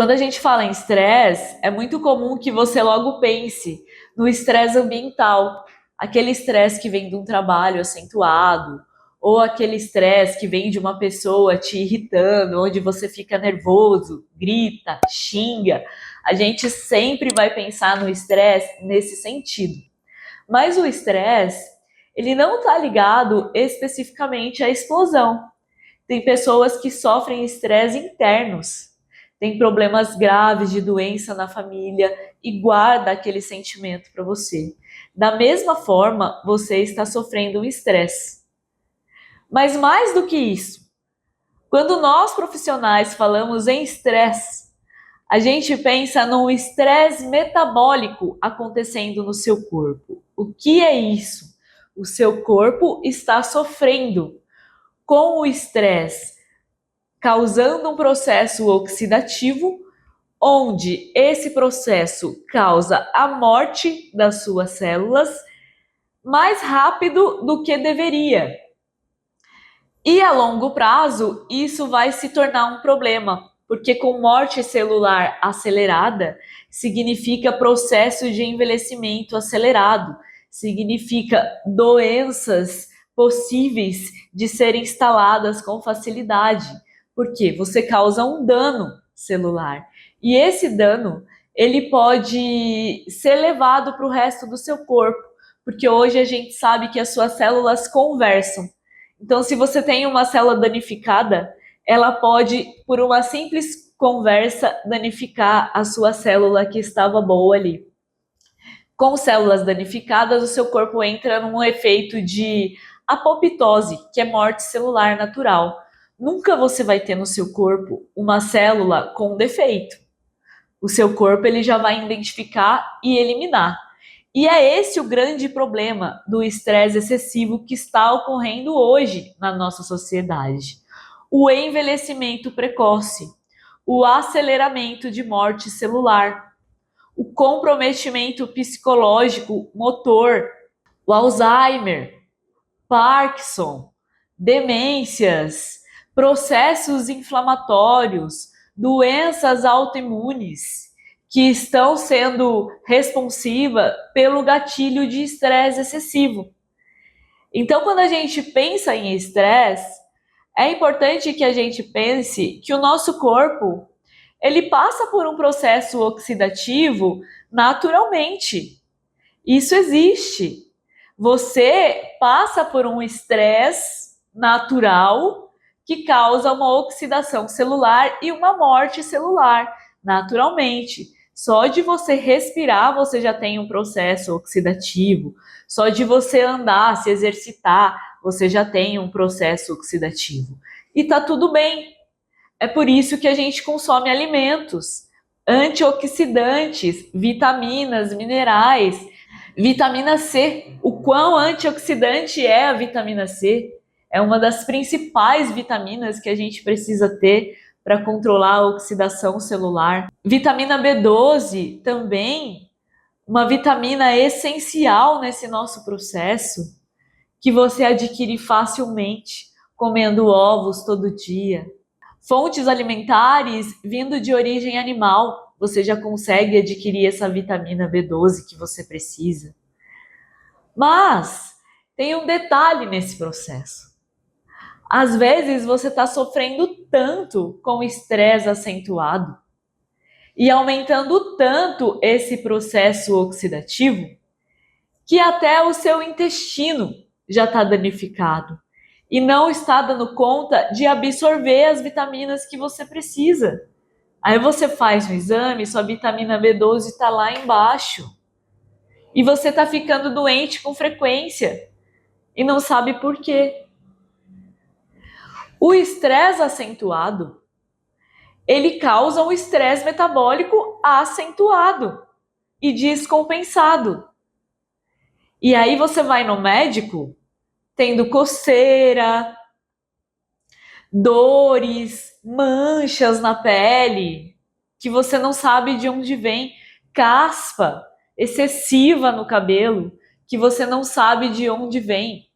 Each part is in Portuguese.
Quando a gente fala em estresse, é muito comum que você logo pense no estresse ambiental, aquele estresse que vem de um trabalho acentuado, ou aquele estresse que vem de uma pessoa te irritando, onde você fica nervoso, grita, xinga. A gente sempre vai pensar no estresse nesse sentido. Mas o estresse, ele não está ligado especificamente à explosão. Tem pessoas que sofrem estresse internos, tem problemas graves de doença na família e guarda aquele sentimento para você. Da mesma forma, você está sofrendo um estresse. Mas mais do que isso, quando nós profissionais falamos em estresse, a gente pensa num estresse metabólico acontecendo no seu corpo. O que é isso? O seu corpo está sofrendo com o estresse, causando um processo oxidativo, onde esse processo causa a morte das suas células mais rápido do que deveria. E a longo prazo, isso vai se tornar um problema, porque com morte celular acelerada, significa processo de envelhecimento acelerado, significa doenças possíveis de serem instaladas com facilidade, porque você causa um dano celular. E esse dano, ele pode ser levado para o resto do seu corpo, porque hoje a gente sabe que as suas células conversam. Então, se você tem uma célula danificada, ela pode, por uma simples conversa, danificar a sua célula que estava boa ali. Com células danificadas, o seu corpo entra num efeito de apoptose, que é morte celular natural. Nunca você vai ter no seu corpo uma célula com defeito. O seu corpo ele já vai identificar e eliminar. E é esse o grande problema do estresse excessivo que está ocorrendo hoje na nossa sociedade. O envelhecimento precoce, o aceleramento de morte celular, o comprometimento psicológico motor, o Alzheimer, Parkinson, demências, processos inflamatórios, doenças autoimunes que estão sendo responsivas pelo gatilho de estresse excessivo. Então, quando a gente pensa em estresse, é importante que a gente pense que o nosso corpo ele passa por um processo oxidativo naturalmente. Isso existe. Você passa por um estresse natural que causa uma oxidação celular e uma morte celular, naturalmente. Só de você respirar, você já tem um processo oxidativo. Só de você andar, se exercitar, você já tem um processo oxidativo. E tá tudo bem. É por isso que a gente consome alimentos antioxidantes, vitaminas, minerais, vitamina C. O quão antioxidante é a vitamina C? É uma das principais vitaminas que a gente precisa ter para controlar a oxidação celular. Vitamina B12 também, uma vitamina essencial nesse nosso processo, que você adquire facilmente comendo ovos todo dia. Fontes alimentares vindo de origem animal, você já consegue adquirir essa vitamina B12 que você precisa. Mas tem um detalhe nesse processo. Às vezes você está sofrendo tanto com estresse acentuado e aumentando tanto esse processo oxidativo que até o seu intestino já está danificado e não está dando conta de absorver as vitaminas que você precisa. Aí você faz um exame, sua vitamina B12 está lá embaixo. E você está ficando doente com frequência e não sabe por quê. O estresse acentuado, ele causa um estresse metabólico acentuado e descompensado. E aí você vai no médico tendo coceira, dores, manchas na pele, que você não sabe de onde vem, caspa excessiva no cabelo, que você não sabe de onde vem.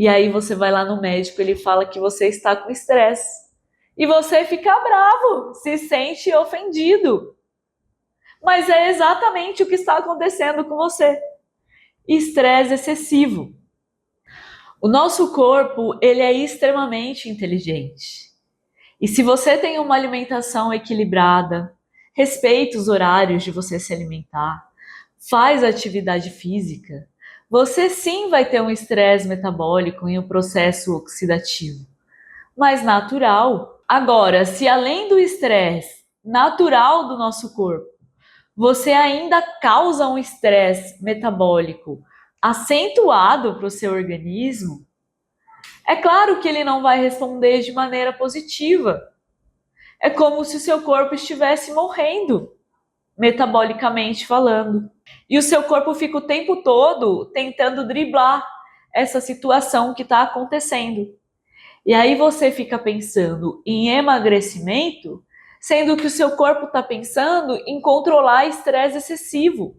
E aí você vai lá no médico, ele fala que você está com estresse. E você fica bravo, se sente ofendido. Mas é exatamente o que está acontecendo com você. Estresse excessivo. O nosso corpo, ele é extremamente inteligente. E se você tem uma alimentação equilibrada, respeita os horários de você se alimentar, faz atividade física, você sim vai ter um estresse metabólico e um processo oxidativo, mas natural. Agora, se além do estresse natural do nosso corpo, você ainda causa um estresse metabólico acentuado para o seu organismo, é claro que ele não vai responder de maneira positiva. É como se o seu corpo estivesse morrendo, metabolicamente falando. E o seu corpo fica o tempo todo tentando driblar essa situação que está acontecendo. E aí você fica pensando em emagrecimento, sendo que o seu corpo está pensando em controlar estresse excessivo.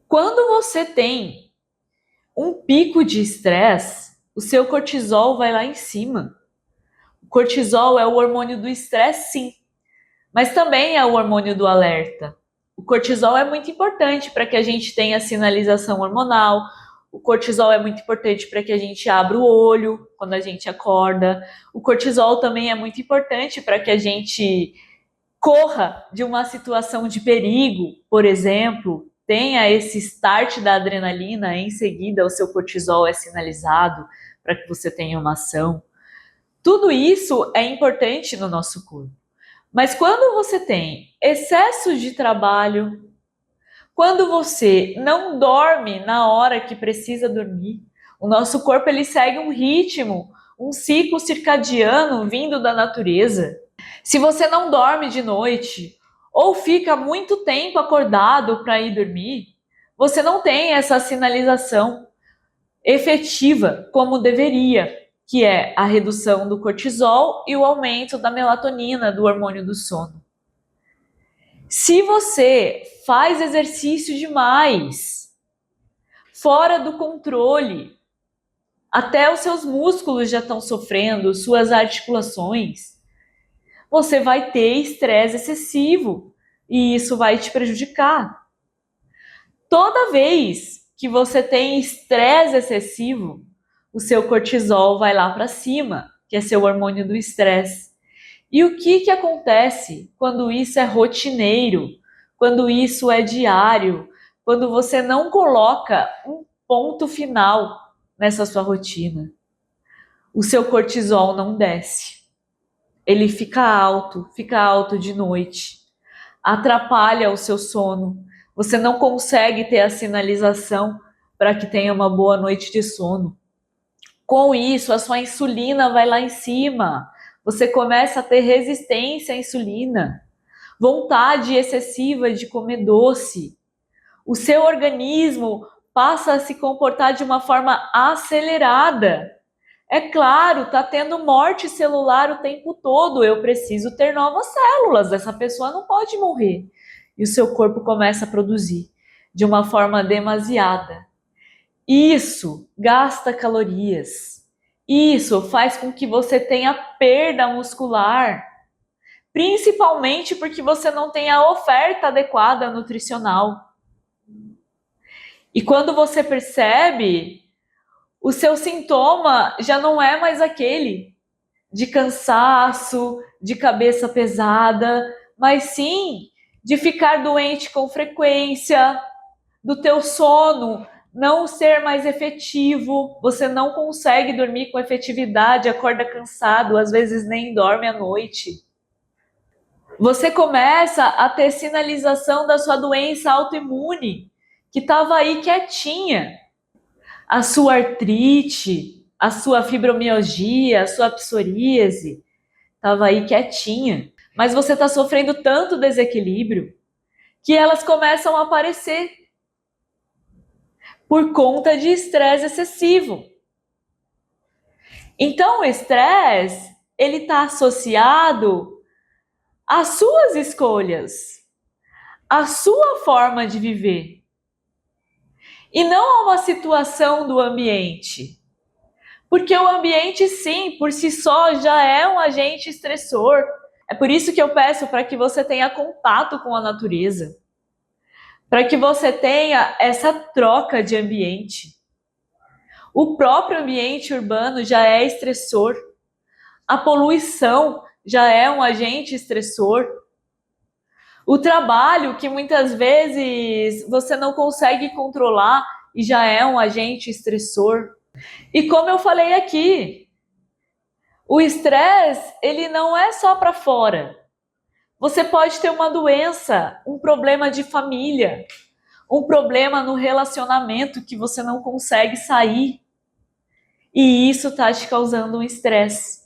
Quando você tem um pico de estresse, o seu cortisol vai lá em cima. O cortisol é o hormônio do estresse, sim, mas também é o hormônio do alerta. O cortisol é muito importante para que a gente tenha sinalização hormonal. O cortisol é muito importante para que a gente abra o olho quando a gente acorda. O cortisol também é muito importante para que a gente corra de uma situação de perigo, por exemplo, tenha esse start da adrenalina, em seguida o seu cortisol é sinalizado para que você tenha uma ação. Tudo isso é importante no nosso corpo. Mas quando você tem excesso de trabalho, quando você não dorme na hora que precisa dormir, o nosso corpo ele segue um ritmo, um ciclo circadiano vindo da natureza. Se você não dorme de noite ou fica muito tempo acordado para ir dormir, você não tem essa sinalização efetiva como deveria, que é a redução do cortisol e o aumento da melatonina, do hormônio do sono. Se você faz exercício demais, fora do controle, até os seus músculos já estão sofrendo, suas articulações, você vai ter estresse excessivo e isso vai te prejudicar. Toda vez que você tem estresse excessivo, o seu cortisol vai lá para cima, que é seu hormônio do estresse. E o que acontece quando isso é rotineiro, quando isso é diário, quando você não coloca um ponto final nessa sua rotina? O seu cortisol não desce. Ele fica alto de noite, atrapalha o seu sono. Você não consegue ter a sinalização para que tenha uma boa noite de sono. Com isso, a sua insulina vai lá em cima. Você começa a ter resistência à insulina, vontade excessiva de comer doce. O seu organismo passa a se comportar de uma forma acelerada. É claro, está tendo morte celular o tempo todo. Eu preciso ter novas células. Essa pessoa não pode morrer. E o seu corpo começa a produzir de uma forma demasiada. Isso gasta calorias. Isso faz com que você tenha perda muscular, principalmente porque você não tem a oferta adequada nutricional. E quando você percebe, o seu sintoma já não é mais aquele de cansaço, de cabeça pesada, mas sim de ficar doente com frequência, do teu sono não ser mais efetivo, você não consegue dormir com efetividade, acorda cansado, às vezes nem dorme à noite. Você começa a ter sinalização da sua doença autoimune, que estava aí quietinha. A sua artrite, a sua fibromialgia, a sua psoríase, estava aí quietinha. Mas você está sofrendo tanto desequilíbrio que elas começam a aparecer por conta de estresse excessivo. Então, o estresse, ele está associado às suas escolhas, à sua forma de viver, e não a uma situação do ambiente. Porque o ambiente, sim, por si só, já é um agente estressor. É por isso que eu peço para que você tenha contato com a natureza, para que você tenha essa troca de ambiente. O próprio ambiente urbano já é estressor. A poluição já é um agente estressor. O trabalho, que muitas vezes você não consegue controlar e já é um agente estressor. E como eu falei aqui, o estresse, ele não é só para fora. Você pode ter uma doença, um problema de família, um problema no relacionamento que você não consegue sair. E isso está te causando um estresse.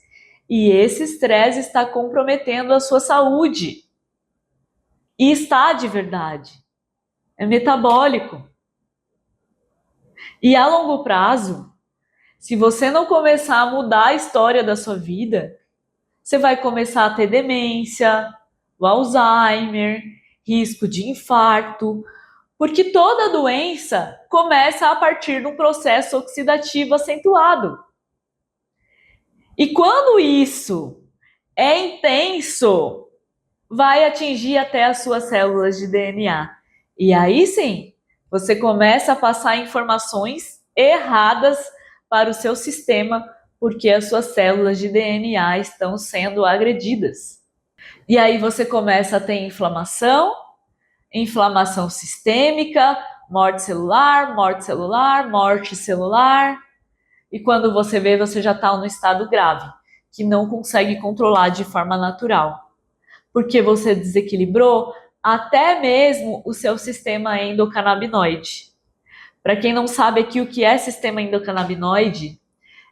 E esse estresse está comprometendo a sua saúde. E está de verdade. É metabólico. E a longo prazo, se você não começar a mudar a história da sua vida, você vai começar a ter demência, o Alzheimer, risco de infarto, porque toda doença começa a partir de um processo oxidativo acentuado. E quando isso é intenso, vai atingir até as suas células de DNA. E aí sim, você começa a passar informações erradas para o seu sistema, porque as suas células de DNA estão sendo agredidas. E aí você começa a ter inflamação, inflamação sistêmica, morte celular, morte celular, morte celular. E quando você vê, você já está no estado grave, que não consegue controlar de forma natural. Porque você desequilibrou até mesmo o seu sistema endocannabinoide. Para quem não sabe aqui o que é sistema endocannabinoide,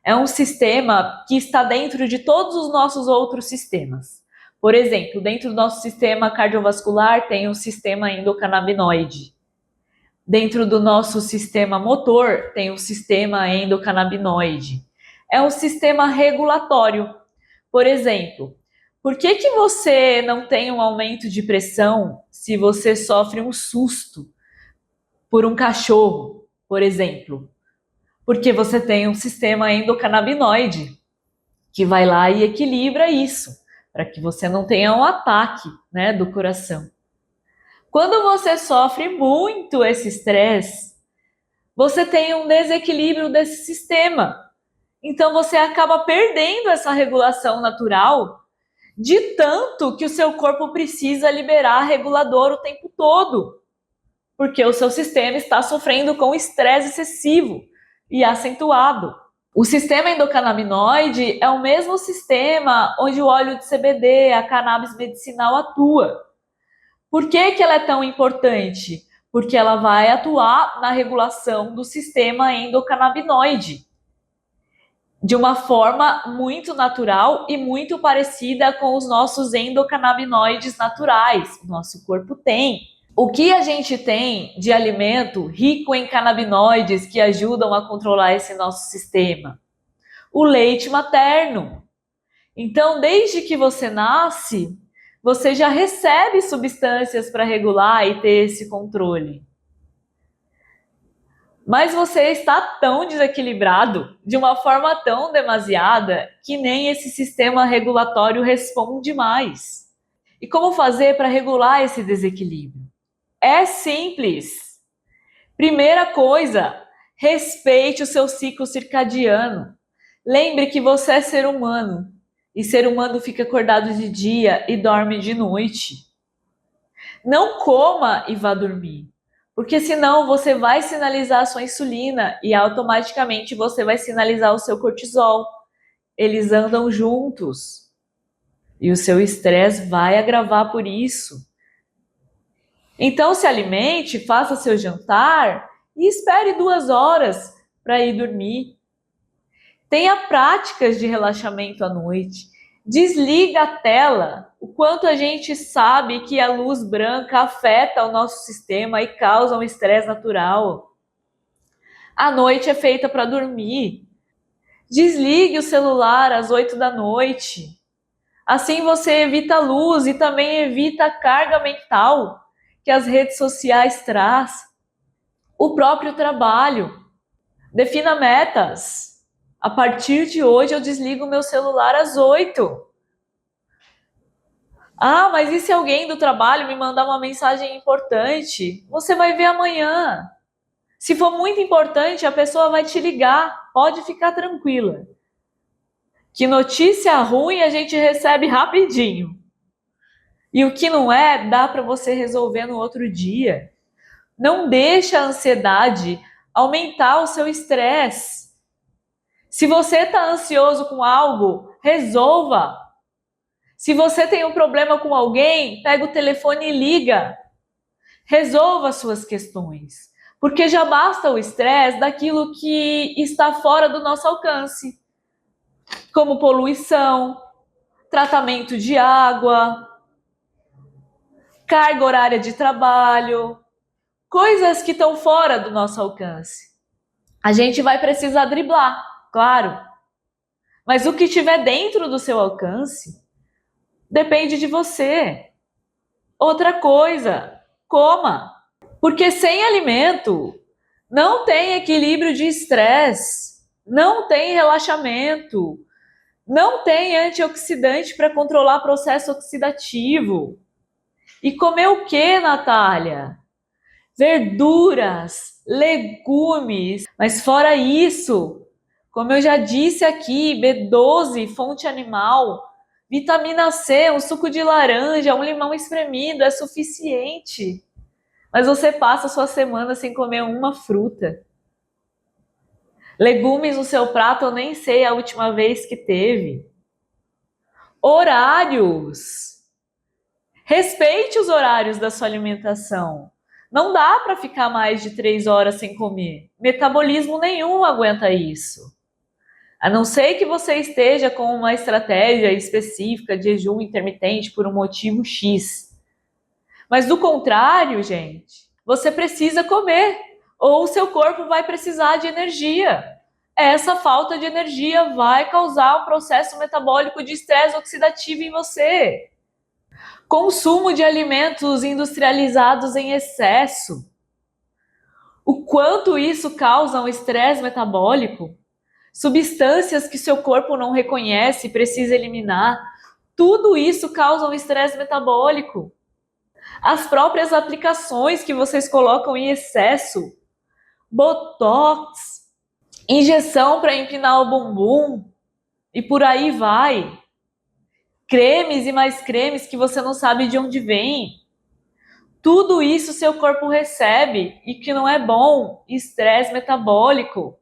é um sistema que está dentro de todos os nossos outros sistemas. Por exemplo, dentro do nosso sistema cardiovascular tem o sistema endocannabinoide. Dentro do nosso sistema motor tem o sistema endocannabinoide. É um sistema regulatório. Por exemplo, por que você não tem um aumento de pressão se você sofre um susto por um cachorro, por exemplo? Porque você tem um sistema endocannabinoide que vai lá e equilibra isso, para que você não tenha um ataque, né, do coração. Quando você sofre muito esse estresse, você tem um desequilíbrio desse sistema. Então você acaba perdendo essa regulação natural de tanto que o seu corpo precisa liberar regulador o tempo todo, porque o seu sistema está sofrendo com estresse excessivo e acentuado. O sistema endocannabinoide é o mesmo sistema onde o óleo de CBD, a cannabis medicinal atua. Por que ela é tão importante? Porque ela vai atuar na regulação do sistema endocannabinoide de uma forma muito natural e muito parecida com os nossos endocannabinoides naturais. O nosso corpo tem. O que a gente tem de alimento rico em canabinoides que ajudam a controlar esse nosso sistema? O leite materno. Então, desde que você nasce, você já recebe substâncias para regular e ter esse controle. Mas você está tão desequilibrado, de uma forma tão demasiada, que nem esse sistema regulatório responde mais. E como fazer para regular esse desequilíbrio? É simples. Primeira coisa, respeite o seu ciclo circadiano. Lembre que você é ser humano. E ser humano fica acordado de dia e dorme de noite. Não coma e vá dormir. Porque senão você vai sinalizar a sua insulina e automaticamente você vai sinalizar o seu cortisol. Eles andam juntos. E o seu estresse vai agravar por isso. Então se alimente, faça seu jantar e espere 2 horas para ir dormir. Tenha práticas de relaxamento à noite. Desliga a tela. O quanto a gente sabe que a luz branca afeta o nosso sistema e causa um estresse natural. A noite é feita para dormir. Desligue o celular às 8 da noite. Assim você evita a luz e também evita a carga mental que as redes sociais traz. O próprio trabalho. Defina metas. A partir de hoje eu desligo meu celular às 8. Ah, mas e se alguém do trabalho me mandar uma mensagem importante? Você vai ver amanhã. Se for muito importante, a pessoa vai te ligar. Pode ficar tranquila. Que notícia ruim a gente recebe rapidinho. E o que não é, dá para você resolver no outro dia. Não deixa a ansiedade aumentar o seu estresse. Se você está ansioso com algo, resolva. Se você tem um problema com alguém, pega o telefone e liga. Resolva suas questões. Porque já basta o estresse daquilo que está fora do nosso alcance, como poluição, tratamento de água, carga horária de trabalho, coisas que estão fora do nosso alcance. A gente vai precisar driblar, claro. Mas o que estiver dentro do seu alcance depende de você. Outra coisa, coma. Porque sem alimento não tem equilíbrio de estresse, não tem relaxamento, não tem antioxidante para controlar processo oxidativo. E comer o que, Natália? Verduras, legumes. Mas fora isso, como eu já disse aqui, B12, fonte animal, vitamina C, um suco de laranja, um limão espremido é suficiente. Mas você passa a sua semana sem comer uma fruta. Legumes no seu prato, eu nem sei a última vez que teve. Horários. Respeite os horários da sua alimentação. Não dá para ficar mais de 3 horas sem comer. Metabolismo nenhum aguenta isso. A não ser que você esteja com uma estratégia específica de jejum intermitente por um motivo X. Mas do contrário, gente, você precisa comer, ou o seu corpo vai precisar de energia. Essa falta de energia vai causar um processo metabólico de estresse oxidativo em você. Consumo de alimentos industrializados em excesso. O quanto isso causa um estresse metabólico? Substâncias que seu corpo não reconhece e precisa eliminar. Tudo isso causa um estresse metabólico. As próprias aplicações que vocês colocam em excesso, botox, injeção para empinar o bumbum e por aí vai. Cremes e mais cremes que você não sabe de onde vem. Tudo isso seu corpo recebe e que não é bom, estresse metabólico.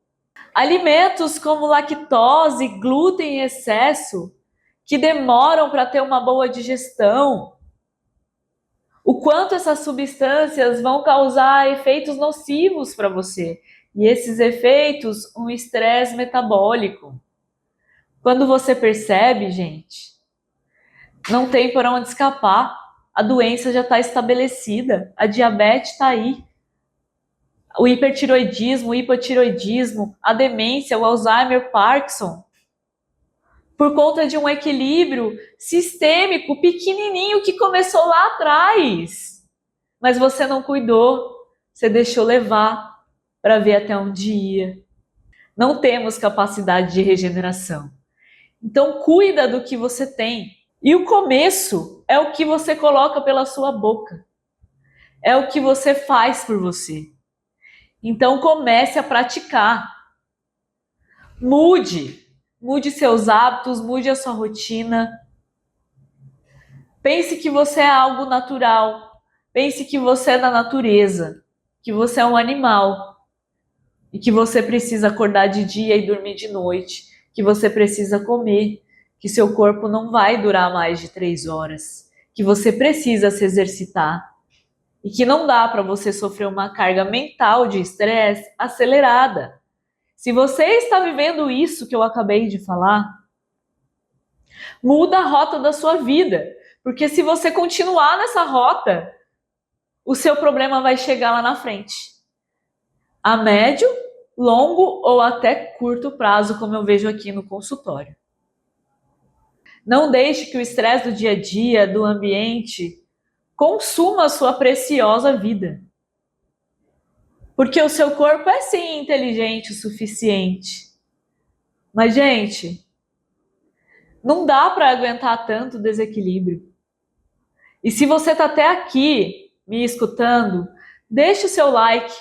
Alimentos como lactose, glúten em excesso, que demoram para ter uma boa digestão. O quanto essas substâncias vão causar efeitos nocivos para você. E esses efeitos, um estresse metabólico. Quando você percebe, gente, não tem por onde escapar. A doença já está estabelecida, a diabetes está aí. O hipertiroidismo, o hipotiroidismo, a demência, o Alzheimer, Parkinson. Por conta de um equilíbrio sistêmico pequenininho que começou lá atrás. Mas você não cuidou, você deixou levar para ver até um dia. Não temos capacidade de regeneração. Então cuida do que você tem. E o começo é o que você coloca pela sua boca. É o que você faz por você. Então comece a praticar. Mude seus hábitos, mude a sua rotina. Pense que você é algo natural. Pense que você é da natureza, que você é um animal e que você precisa acordar de dia e dormir de noite, que você precisa comer, que seu corpo não vai durar mais de 3 horas, que você precisa se exercitar e que não dá para você sofrer uma carga mental de estresse acelerada. Se você está vivendo isso que eu acabei de falar, muda a rota da sua vida, porque se você continuar nessa rota, o seu problema vai chegar lá na frente. A médio, longo ou até curto prazo, como eu vejo aqui no consultório. Não deixe que o estresse do dia a dia, do ambiente, consuma a sua preciosa vida. Porque o seu corpo é sim inteligente o suficiente. Mas, gente, não dá para aguentar tanto desequilíbrio. E se você está até aqui me escutando, deixe o seu like,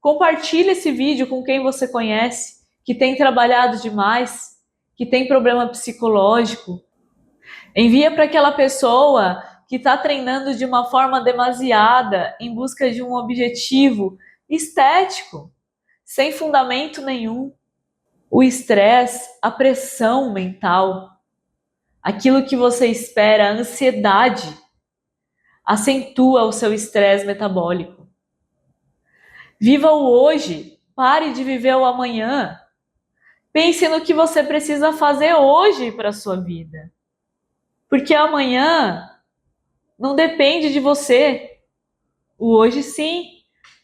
compartilhe esse vídeo com quem você conhece, que tem trabalhado demais, que tem problema psicológico. Envia para aquela pessoa que está treinando de uma forma demasiada em busca de um objetivo estético, sem fundamento nenhum. O estresse, a pressão mental, aquilo que você espera, a ansiedade, acentua o seu estresse metabólico. Viva o hoje, pare de viver o amanhã. Pense no que você precisa fazer hoje para a sua vida. Porque amanhã não depende de você. O hoje sim,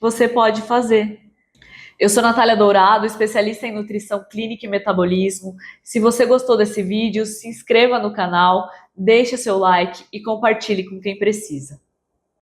você pode fazer. Eu sou Natália Dourado, especialista em nutrição clínica e metabolismo. Se você gostou desse vídeo, se inscreva no canal, deixe seu like e compartilhe com quem precisa.